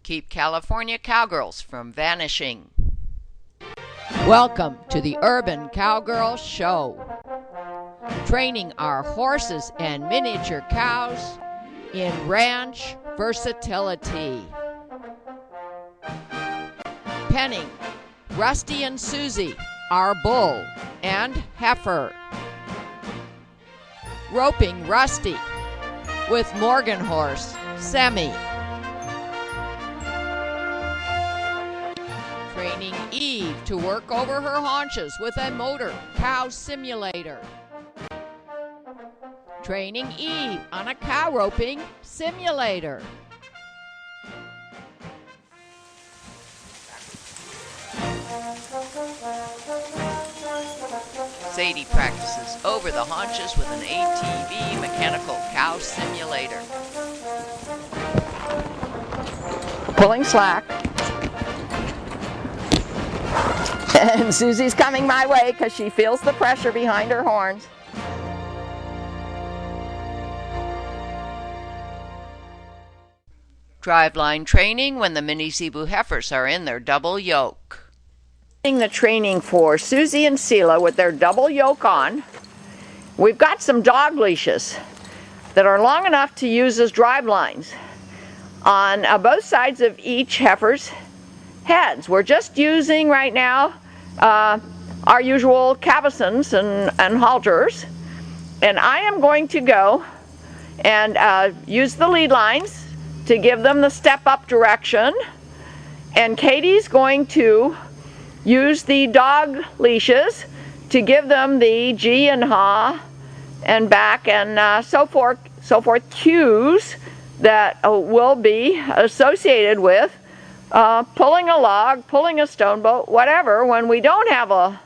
Keep California cowgirls from vanishing. Welcome to the Urban Cowgirl Show. Training our horses and miniature cows in ranch versatility. Penning Rusty and Suzi, our bull and heifer. Roping Rusty with Morgan horse, Semi. Training Eve to work over her haunches with a motor cow simulator. Training Eve on a cow roping simulator. Sadie practices over the haunches with an ATV mechanical cow simulator. Pulling slack. And Suzi's coming my way because she feels the pressure behind her horns. Driveline training when the mini Zebu heifers are in their double yoke. The training for Suzi and Seela with their double yoke on. We've got some dog leashes that are long enough to use as drive lines on both sides of each heifer's heads. We're just using right now our usual cavesons and halters, and I am going to go and use the lead lines to give them the step-up direction, and Katie's going to use the dog leashes to give them the G and ha and back and so forth cues that will be associated with pulling a log, pulling a stone boat, whatever, when we don't have a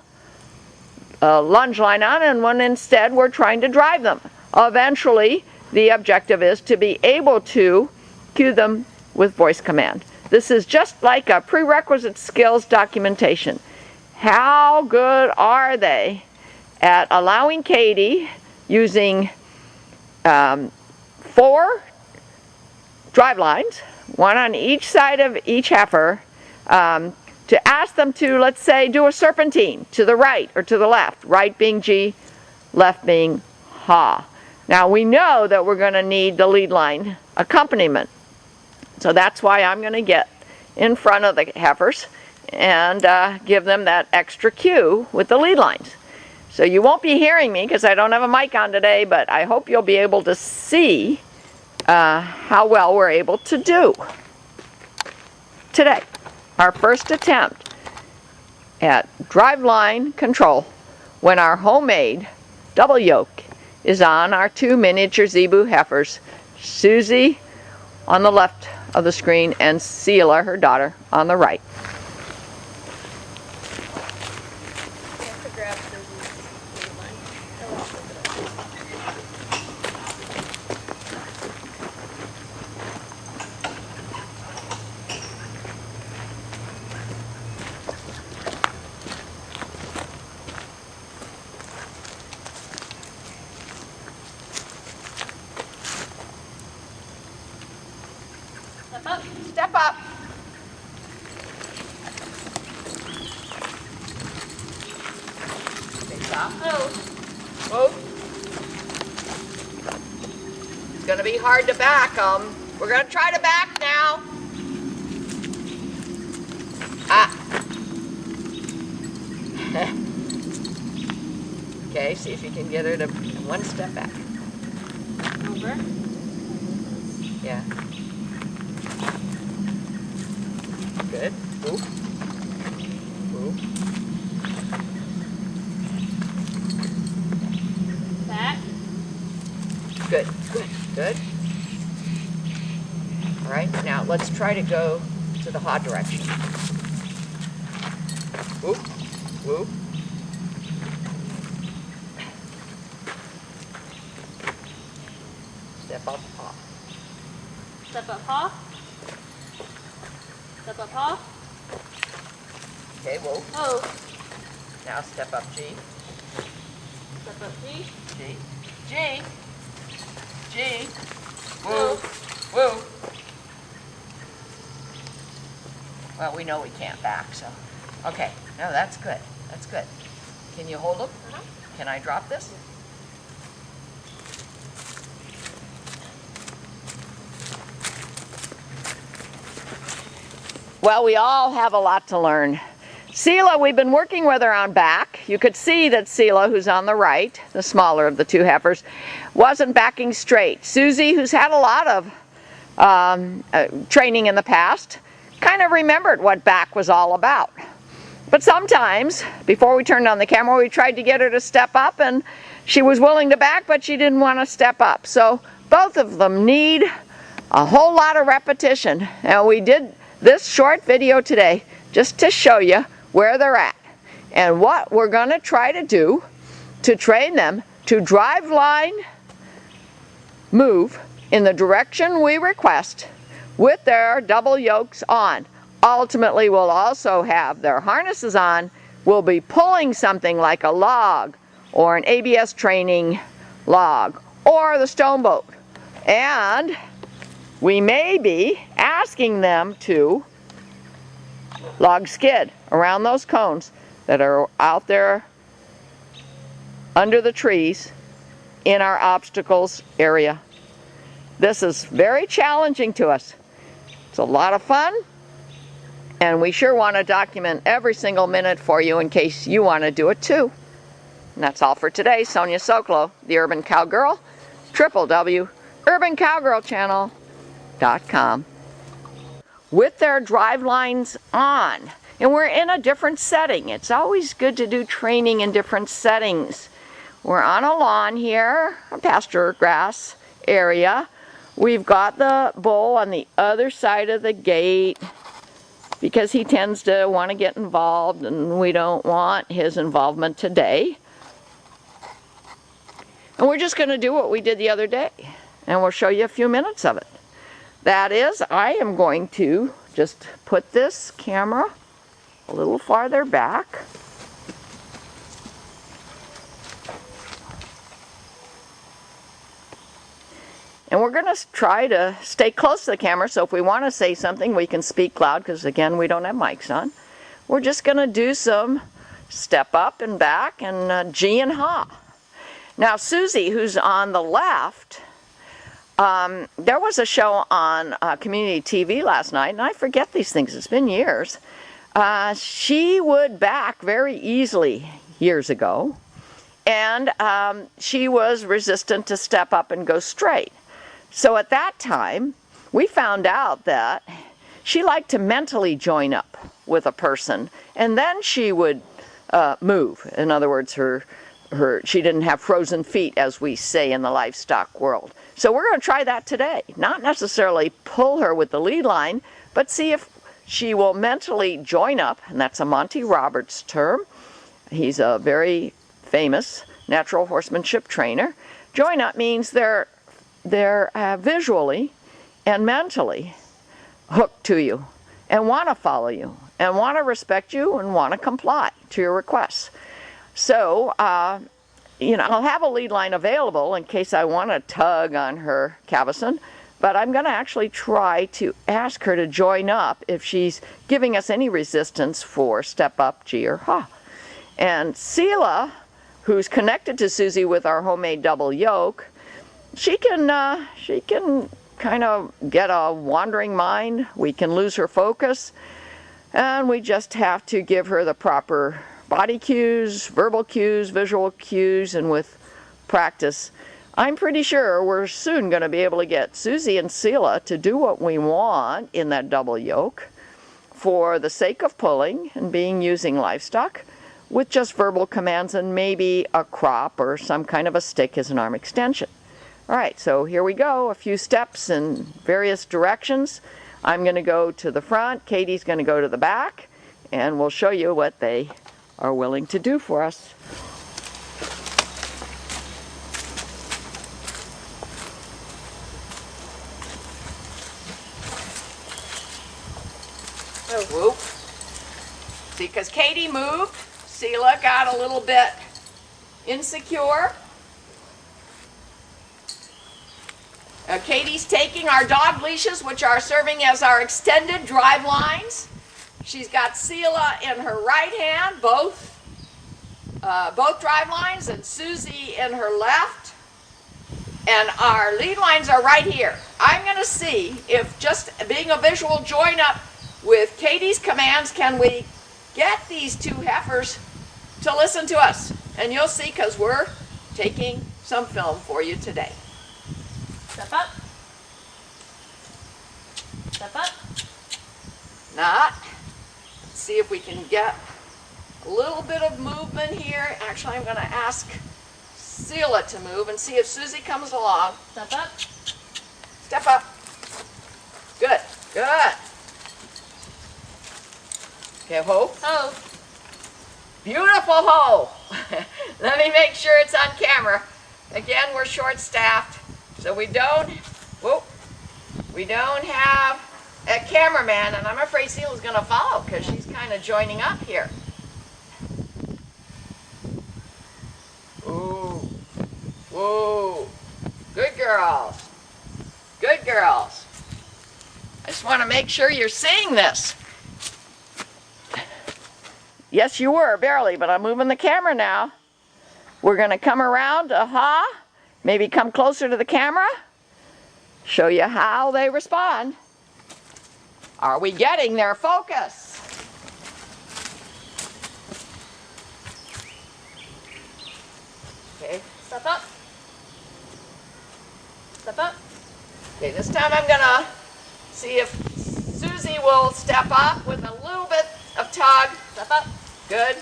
lunge line on and when instead we're trying to drive them. Eventually, the objective is to be able to cue them with voice command. This is just like a prerequisite skills documentation. How good are they at allowing Katie, using 4 drive lines, one on each side of each heifer, to ask them to, let's say, do a serpentine to the right or to the left, right being G, left being ha. Now we know that we're going to need the lead line accompaniment. So that's why I'm going to get in front of the heifers and give them that extra cue with the lead lines. So you won't be hearing me because I don't have a mic on today, but I hope you'll be able to see how well we're able to do today. Our first attempt at driveline control when our homemade double yoke is on our 2 miniature Zebu heifers, Suzi on the left of the screen and Seela, her daughter, on the right. Step up. Okay, stop. Move. It's going to be hard to back them. We're going to try to back now. Okay, see if you can get her to 1 step back. Over. Yeah. Good. Move. Move. Back. Good. Good. Good. All right. Now let's try to go to the ha direction. Whoop. Whoop. Step up ha. Step up ha. Step up ha. Okay, whoa. Oh. Now step up G. Step up G. G. G. G. Woo. Woo. Well, we know we can't back, so. Okay, no, that's good. That's good. Can you hold them? Can I drop this? Well, we all have a lot to learn. Seela, we've been working with her on back. You could see that Seela, who's on the right, the smaller of the two heifers, wasn't backing straight. Suzi, who's had a lot of training in the past, kind of remembered what back was all about. But sometimes, before we turned on the camera, we tried to get her to step up, and she was willing to back, but she didn't want to step up. So both of them need a whole lot of repetition. And we did this short video today just to show you where they're at and what we're going to try to do to train them to drive line move in the direction we request with their double yokes on. Ultimately, we'll also have their harnesses on. We'll be pulling something like a log or an ABS training log or the stone boat. And we may be asking them to log skid around those cones that are out there under the trees in our obstacles area. This is very challenging to us. It's a lot of fun, and we sure want to document every single minute for you in case you want to do it too. And that's all for today. Sonia Sokolow, the Urban Cowgirl, www.urbancowgirlchannel.com. With their drive lines on. And we're in a different setting. It's always good to do training in different settings. We're on a lawn here, a pasture grass area. We've got the bull on the other side of the gate because he tends to want to get involved, and we don't want his involvement today. And we're just going to do what we did the other day, and we'll show you a few minutes of it. That is, I am going to just put this camera a little farther back. And we're going to try to stay close to the camera, so if we want to say something, we can speak loud, because again, we don't have mics on. We're just going to do some step up and back and G and ha. Now, Suzi, who's on the left, there was a show on community TV last night, and I forget these things, it's been years. She would back very easily years ago, and she was resistant to step up and go straight. So at that time, we found out that she liked to mentally join up with a person, and then she would move. In other words, she didn't have frozen feet, as we say in the livestock world. So we're going to try that today. Not necessarily pull her with the lead line, but see if she will mentally join up, and that's a Monty Roberts term. He's a very famous natural horsemanship trainer. Join up means they're visually and mentally hooked to you and want to follow you and want to respect you and want to comply to your requests. So, you know, I'll have a lead line available in case I want to tug on her cavesson, but I'm going to actually try to ask her to join up if she's giving us any resistance for step up, G or ha. And Seela, who's connected to Suzi with our homemade double yoke, she can kind of get a wandering mind. We can lose her focus, and we just have to give her the proper body cues, verbal cues, visual cues, and with practice, I'm pretty sure we're soon going to be able to get Suzi and Seela to do what we want in that double yoke for the sake of pulling and using livestock with just verbal commands and maybe a crop or some kind of a stick as an arm extension. All right, so here we go, a few steps in various directions. I'm going to go to the front, Katie's going to go to the back, and we'll show you what they are willing to do for us. Oh, whoop. See, because Katie moved, Seela got a little bit insecure. Katie's taking our dog leashes, which are serving as our extended drive lines. She's got Seela in her right hand, both drive lines, and Suzi in her left. And our lead lines are right here. I'm going to see if, just being a visual join up with Katie's commands, can we get these two heifers to listen to us. And you'll see, because we're taking some film for you today. Step up. Step up. Not. Let's see if we can get a little bit of movement here. Actually, I'm going to ask Seela to move and see if Suzi comes along. Step up. Step up. Good. Good. Okay, ho. Oh. Beautiful ho. Let me make sure it's on camera. Again, we're short-staffed, so we don't have a cameraman, and I'm afraid Seela's going to follow because she's kind of joining up here. Ooh. Whoa. Good girls. Good girls. I just want to make sure you're seeing this. Yes, you were, barely, but I'm moving the camera now. We're going to come around, maybe come closer to the camera, show you how they respond. Are we getting their focus? Okay. Step up. Step up. Okay, this time I'm going to see if Suzi will step up with a little bit of tug. Step up. Good.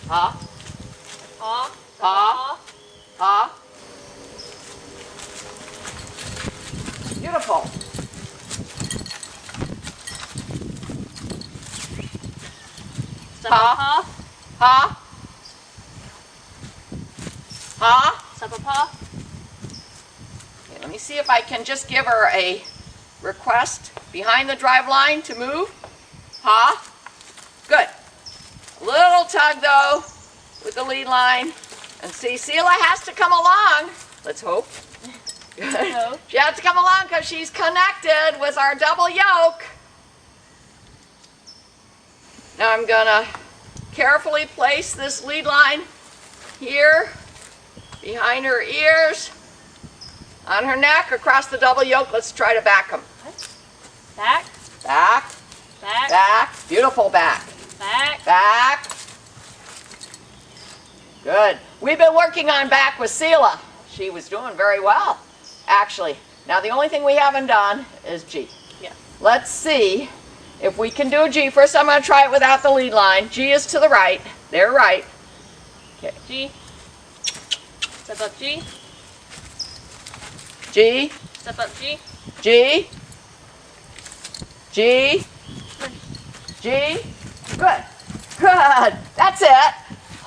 Ha. Ha. Ha. Ha. Beautiful. Step up. Ha. Ha. Ha. Step up. Ha. Okay, let me see if I can just give her a request behind the drive line to move. Ha. Good. A little tug though with the lead line. And see, Seela has to come along. Let's hope. No. She has to come along because she's connected with our double yoke. Now I'm going to carefully place this lead line here, behind her ears, on her neck, across the double yoke. Let's try to back them. Back. Back, Back. back, beautiful back. Back. Back. Good. We've been working on back with Seela. She was doing very well, actually. Now the only thing we haven't done is G. Yeah. Let's see if we can do a G. First I'm going to try it without the lead line. G is to the right. They're right. Okay. G. Step up. G. G. Step up. G. G. G. G. Good. Good. That's it.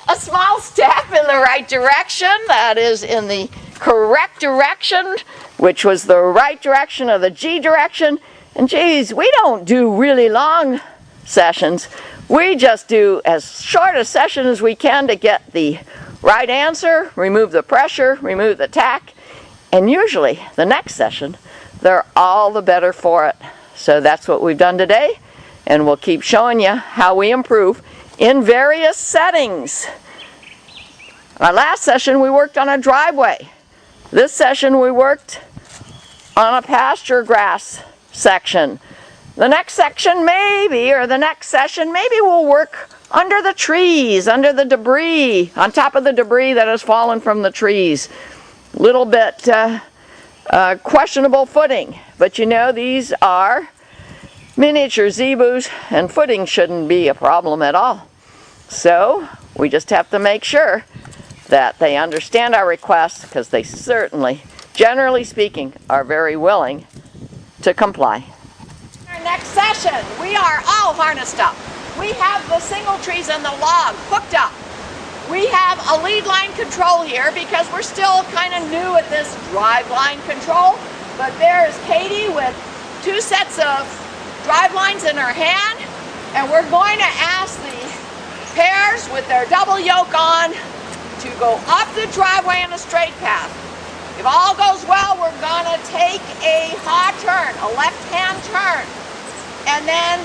A small step in the right direction. That is in the correct direction, which was the right direction of the G direction. And geez, we don't do really long sessions. We just do as short a session as we can to get the right answer, remove the pressure, remove the tack. And usually the next session, they're all the better for it. So that's what we've done today. And we'll keep showing you how we improve in various settings. Our last session we worked on a driveway. This session we worked on a pasture grass section. The next section maybe, or the next session, maybe we'll work under the trees, under the debris, on top of the debris that has fallen from the trees. Little bit questionable footing, but you know these are miniature Zebus, and footing shouldn't be a problem at all. So we just have to make sure that they understand our requests, because they certainly, generally speaking, are very willing to comply. Our next session, we are all harnessed up. We have the single trees and the log hooked up. We have a lead line control here because we're still kind of new at this drive line control. But there's Katie with 2 sets of drive lines in her hand, and we're going to ask the pairs with their double yoke on to go up the driveway in a straight path. If all goes well, we're going to take a hot turn, a left-hand turn, and then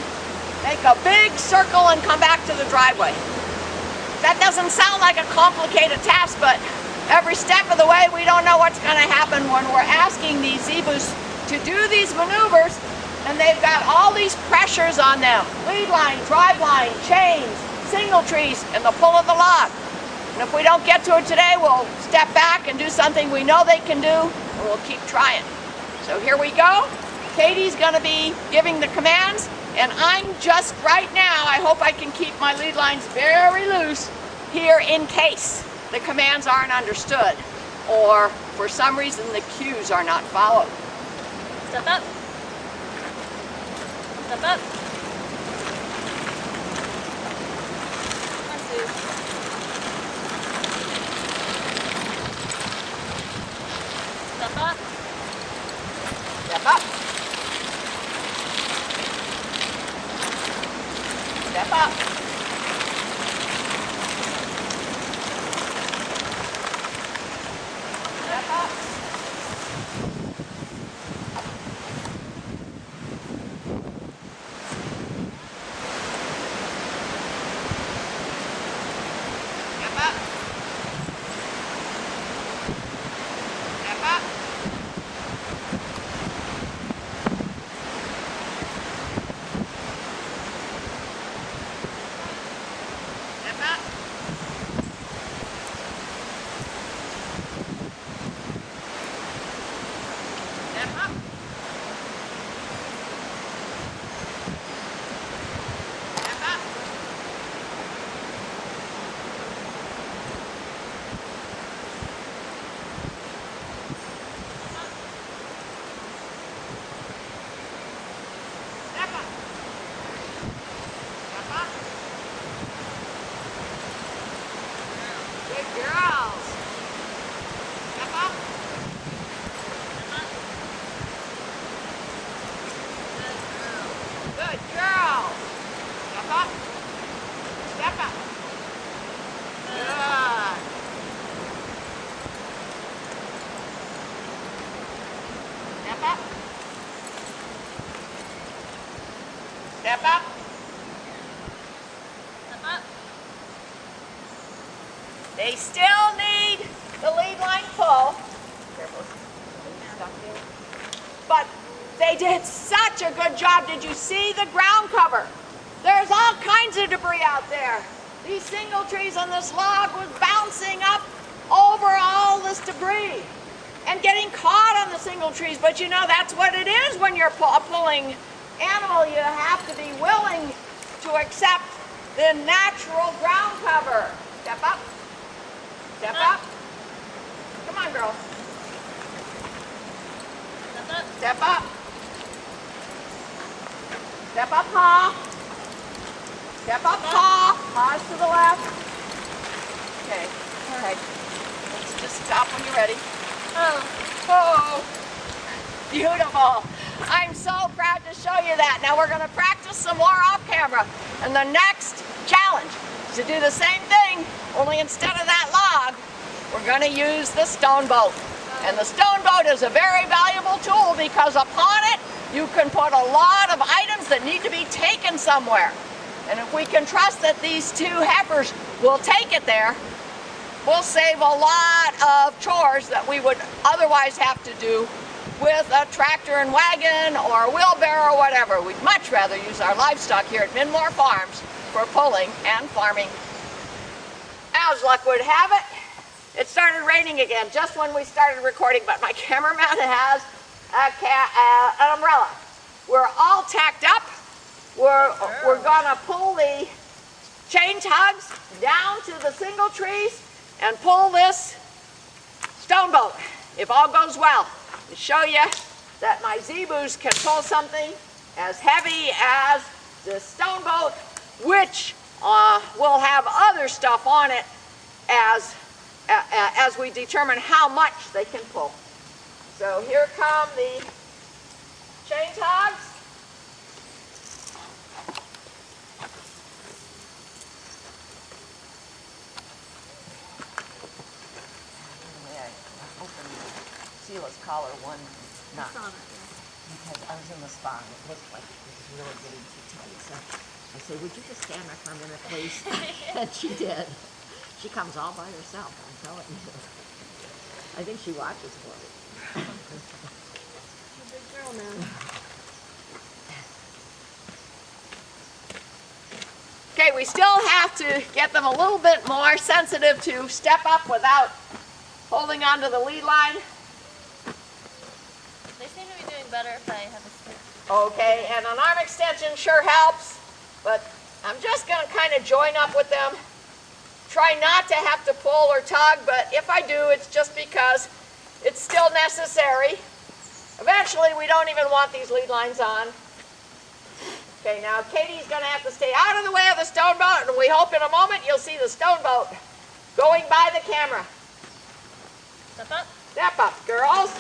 make a big circle and come back to the driveway. That doesn't sound like a complicated task, but every step of the way we don't know what's going to happen when we're asking these Zebus to do these maneuvers, and they've got all these pressures on them. Lead line, drive line, chains, signal trees, and the pull of the log. And if we don't get to it today, we'll step back and do something we know they can do, and we'll keep trying. So here we go. Katie's going to be giving the commands, and I'm just right now, I hope I can keep my lead lines very loose here in case the commands aren't understood or for some reason the cues are not followed. Step up. Step up. One, two. Step up. Step up. Step up. Step up. Step up. Step up. Step up. Step up. Step up. Step up. Step up. Good girls. Step up. Good girl. Step up. Step up. Good. Step up. Step up. Step up. They still need the lead line pull. But they did such a good job. Did you see the ground cover? There's all kinds of debris out there. These single trees on this log was bouncing up over all this debris and getting caught on the single trees. But you know, that's what it is when you're a pulling animal. You have to be willing to accept the natural ground cover. Step up. Step up. Come on, girl. Step up. Step up. Step up, paw. Step up, paw. Paws to the left. Okay. All right. Let's just stop when you're ready. Oh. Oh. Beautiful. I'm so proud to show you that. Now we're going to practice some more off camera. And the next challenge is to do the same thing, only instead of that log, we're going to use the stone boat. And the stone boat is a very valuable tool because upon it, you can put a lot of items that need to be taken somewhere. And if we can trust that these two heifers will take it there, we'll save a lot of chores that we would otherwise have to do with a tractor and wagon or a wheelbarrow or whatever. We'd much rather use our livestock here at Minmore Farms for pulling and farming. As luck would have it, it started raining again just when we started recording, but my cameraman has an umbrella. We're all tacked up. We're gonna pull the chain tugs down to the single trees and pull this stone boat, if all goes well, to show you that my Zebus can pull something as heavy as the stone boat, which will have other stuff on it as we determine how much they can pull. So here come the chain tugs. Seela's collar one notch because I was in the spa and it looked like it was really getting too tight. So I said, would you just stand there for a minute, please? And she did. She comes all by herself, I'm telling you. I think she watches for me. She's a big girl now. Okay, we still have to get them a little bit more sensitive to step up without holding onto the lead line. They seem to be doing better if I have a stick. Okay, and an arm extension sure helps, but I'm just going to kind of join up with them. Try not to have to pull or tug, but if I do, it's just because it's still necessary. Eventually, we don't even want these lead lines on. Okay, now Katie's going to have to stay out of the way of the stone boat, and we hope in a moment you'll see the stone boat going by the camera. Step up. Step up, girls.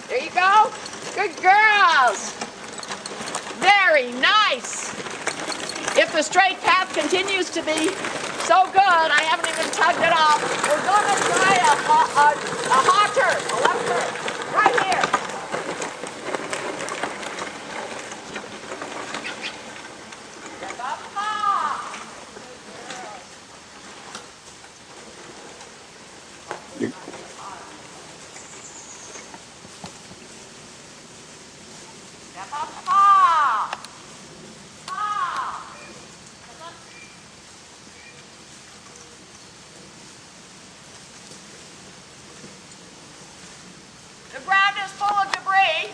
There you go. Good girls. Very nice. If the straight path continues to be so good, I haven't even tugged it off, we're going to try a hot turn, a left turn, right here. Step up, ha. Step up, ha. Ha. Step up. The ground is full of debris.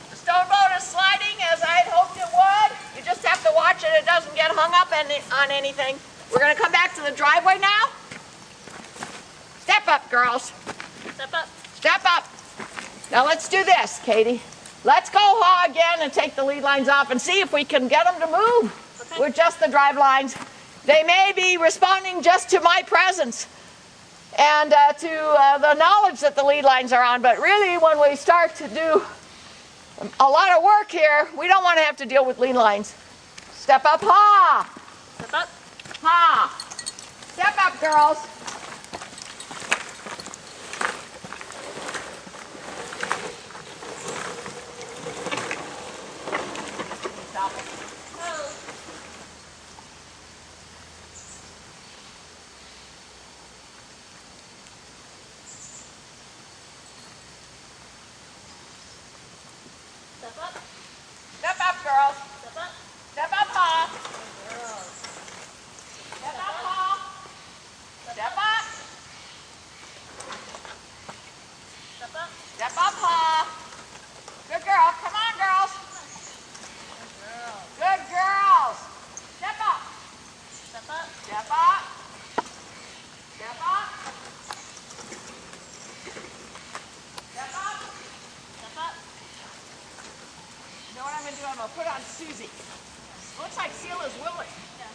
The stone boat is sliding as I had hoped it would. You just have to watch it doesn't get hung up on anything. We're going to come back to the driveway now. Step up, girls. Step up. Step up. Now let's do this, Katie. Let's go haul again and take the lead lines off and see if we can get them to move with just the drive lines. They may be responding just to my presence and to the knowledge that the lead lines are on, but really when we start to do a lot of work here, we don't want to have to deal with lead lines. Step up, ha! Step up. Ha! Step up, girls. Stop it. Oh. Step up. Step up, girls. Step up. Step up, ha! Girls. Step up, ha! Step up. Step up. Step up, ha! Good girl. Come on, girls. Girls. Good girls. Step up. Step up. Step up. Step up. Step up. Step up. You know what I'm going to do? I'm going to put on Suzi. Looks like Seela's willing. Yeah.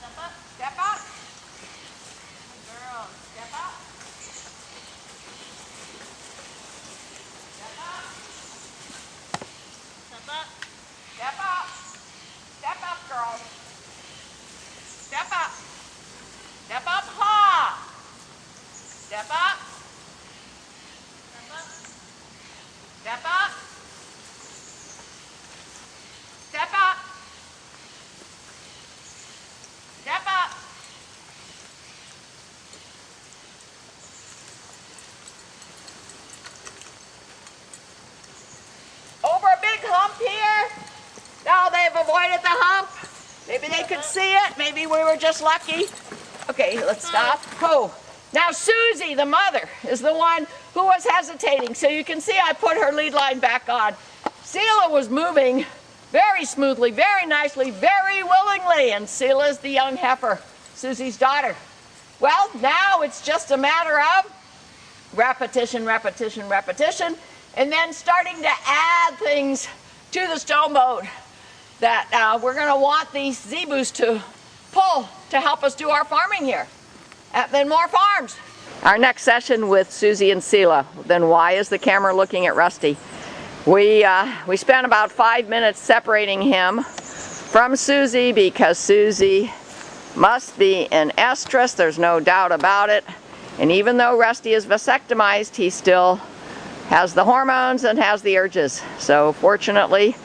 Step up. Step up. Girls. Step up. Step up. Step up. Step up. Step up, girls. Step up. Step up, ha! Step up. Step up. Step up. Step up. Step up. Over a big hump here. Now they've avoided the hump. Maybe they could see it. Maybe we were just lucky. Okay, let's stop. Oh, now Suzi, the mother, is the one who was hesitating. So you can see I put her lead line back on. Seela was moving very smoothly, very nicely, very willingly. And Seela is the young heifer, Suzi's daughter. Well, now it's just a matter of repetition, repetition, repetition, and then starting to add things to the stone boat that we're going to want these Zebus to pull to help us do our farming here. Then more farms. Our next session with Suzi and Seela. Then why is the camera looking at Rusty? We spent about 5 minutes separating him from Suzi because Suzi must be an estrus, there's no doubt about it. And even though Rusty is vasectomized, he still has the hormones and has the urges. So fortunately,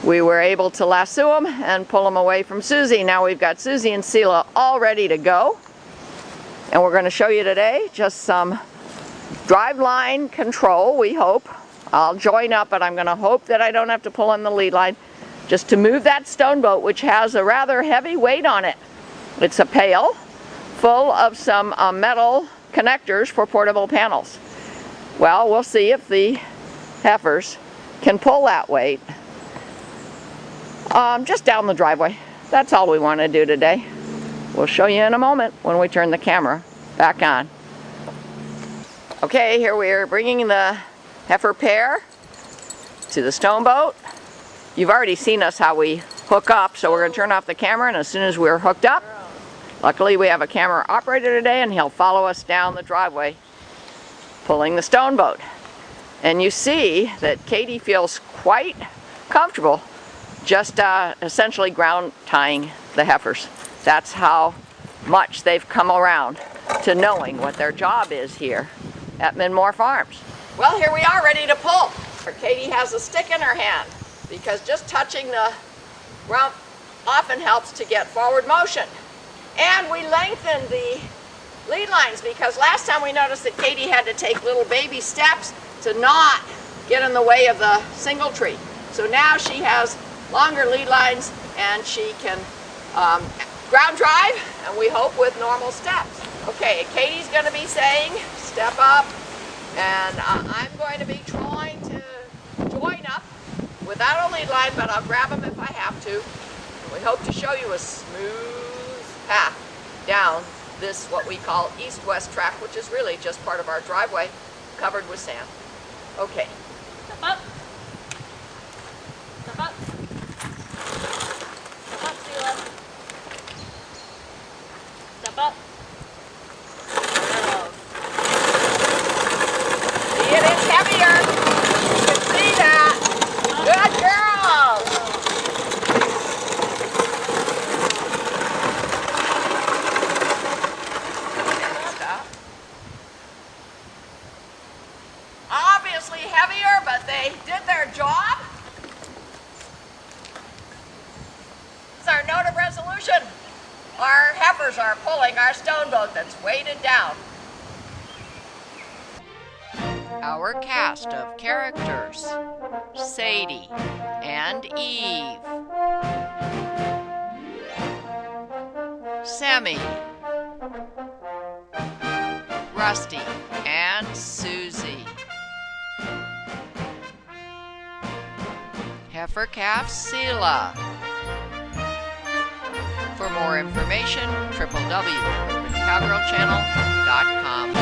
we were able to lasso them and pull them away from Suzi. Now we've got Suzi and Seela all ready to go. And we're going to show you today just some driveline control, we hope. I'll join up, but I'm going to hope that I don't have to pull on the lead line just to move that stone boat, which has a rather heavy weight on it. It's a pail full of some metal connectors for portable panels. Well, we'll see if the heifers can pull that weight. Just down the driveway. That's all we want to do today. We'll show you in a moment when we turn the camera back on. Okay, here we are bringing the heifer pair to the stone boat. You've already seen us how we hook up, so we're going to turn off the camera, and as soon as we're hooked up, luckily we have a camera operator today, and he'll follow us down the driveway pulling the stone boat. And you see that Katie feels quite comfortable just essentially ground tying the heifers. That's how much they've come around to knowing what their job is here at Minmore Farms. Well, here we are ready to pull. Katie has a stick in her hand because just touching the rump often helps to get forward motion. And we lengthened the lead lines because last time we noticed that Katie had to take little baby steps to not get in the way of the single tree. So now she has longer lead lines and she can ground drive, and we hope with normal steps. Okay, Katie's going to be saying step up, and I'm going to be trying to join up without a lead line, but I'll grab them if I have to. And we hope to show you a smooth path down this what we call east-west track, which is really just part of our driveway covered with sand. Okay. Step up. Step up. Step up, Seela. Step up. See, it is heavier. You can see that. Good girls. Stop. Obviously heavier, but they did their job. It's our note of resolution. Our heifers are pulling our stone boat that's weighted down. Our cast of characters: Sadie and Eve, Sammy, Rusty and Suzi, heifer calf Seela. For more information, www.cowgirlchannel.com.